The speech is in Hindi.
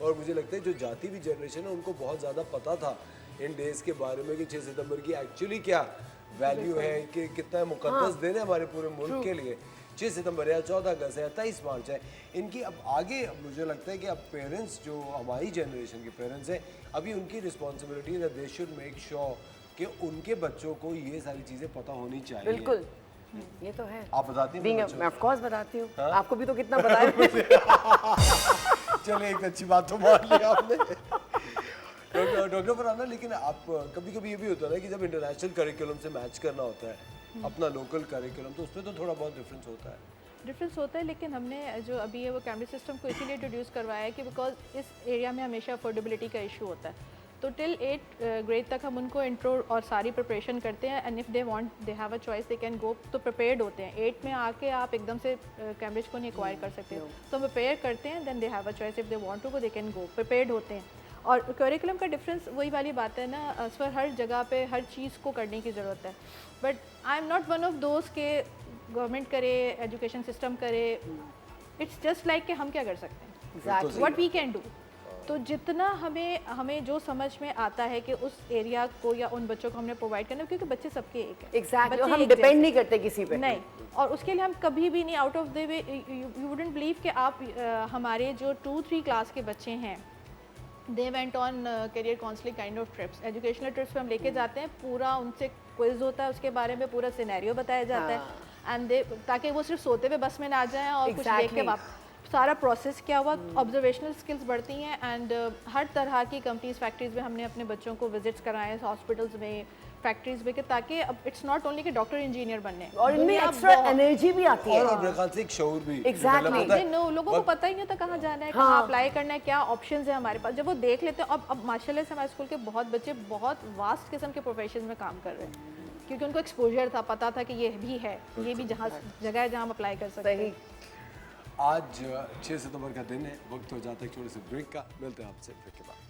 और मुझे लगता है जो जाती हुई जनरेशन है उनको बहुत ज़्यादा पता था इन डेज़ के बारे में कि 6 सितंबर की एक्चुअली क्या वैल्यू है, कि कितना मुकद्दस दिन है हमारे पूरे मुल्क के लिए। 6 सितंबर है, 14 अगस्त है, 23 मार्च है, इनकी अब आगे मुझे लगता है कि अब पेरेंट्स जो हमारी जनरेशन के पेरेंट्स हैं, अभी उनकी रिस्पॉन्सिबिलिटी है दे शुड मेक श्योर कि उनके बच्चों को ये सारी चीज़ें पता होनी चाहिए। बिल्कुल, ये तो है। आप बताती हैं? मैं ऑफ कोर्स बताती हूँ। हाँ? आपको भी तो कितना बताया। चलिए एक अच्छी बात तो मान ली आपने। डॉक्टर फरहाना, लेकिन आप कभी कभी ये भी होता है ना कि जब इंटरनेशनल करिकुलम से मैच करना होता है अपना लोकल करिकुलम, तो उसमें तो थोड़ा बहुत डिफरेंस होता है। लेकिन हमने जो अभी है वो कैम्ब्रिज सिस्टम को इसीलिए इंट्रोड्यूस करवाया है कि बिकॉज इस एरिया में हमेशा अफोर्डेबिलिटी का इशू होता है। तो टिल 8 ग्रेड तक हम उनको इंट्रो और सारी प्रिपरेशन करते हैं, and if they want they have a choice they can गो, तो प्रिपेयर्ड होते हैं। 8 में आके आप एकदम से कैम्ब्रिज को नहीं एक्वायर कर सकते, तो हम प्रिपेयर करते हैं, then they have a choice, if they want to go they can go, prepared होते हैं। और करिकुलम का डिफरेंस वही वाली बात है ना, सर हर जगह पे हर चीज़ को करने की ज़रूरत है, but I am not one of दोस्त के गवर्नमेंट करे, एजुकेशन सिस्टम करे, इट्स जस्ट लाइक कि हम क्या कर सकते हैं, व्हाट वी कैन डू। तो जितना हमें जो समझ में आता है कि उस एरिया को या उन बच्चों को हमने प्रोवाइड करना, क्योंकि बच्चे सबके एक है। एग्जैक्टली, हम डिपेंड नहीं करते किसी पे। नहीं, और उसके लिए हम कभी भी नहीं out of the way, you wouldn't believe कि आप हमारे जो 2-3 क्लास के बच्चे हैं, they went on career counselling kind of trips, educational trips पे हम लेके जाते हैं, पूरा उनसे क्विज होता है, उसके बारे में पूरा सिनेरियो बताया जाता है, एंड ताकि वो सिर्फ सोते हुए बस में ना जाएं और कुछ देख के वापस, सारा प्रोसेस क्या हुआ, ऑब्जर्वेशनल स्किल्स बढ़ती हैं, एंड हर तरह की कंपनीज फैक्ट्रीज में हमने अपने बच्चों को विजिट्स कराए, हॉस्पिटल्स में, फैक्ट्रीज में, ताकि अब इट्स नॉट ओनली कि डॉक्टर इंजीनियर बनने, और इनमें एक्स्ट्रा एनर्जी भी आती है, और मेरे ख्याल से एक शऊर भी। एग्जैक्टली, लोगों को पता ही नहीं था कहाँ जाना है, कहाँ अप्लाई करना है, क्या ऑप्शंस है हमारे पास। जब वो देख लेते हैं, अब माशाल्लाह से हमारे स्कूल के बहुत बच्चे बहुत वास्ट किस्म के प्रोफेशन में काम कर रहे हैं, क्योंकि उनको एक्सपोजर था, पता था कि ये भी है, ये भी जहाँ जगह है जहाँ हम अप्लाई कर सकते हैं। आज 6 सितंबर का दिन है, वक्त हो जाता है छोटे से ब्रेक का, मिलते हैं आपसे ब्रेक के बाद।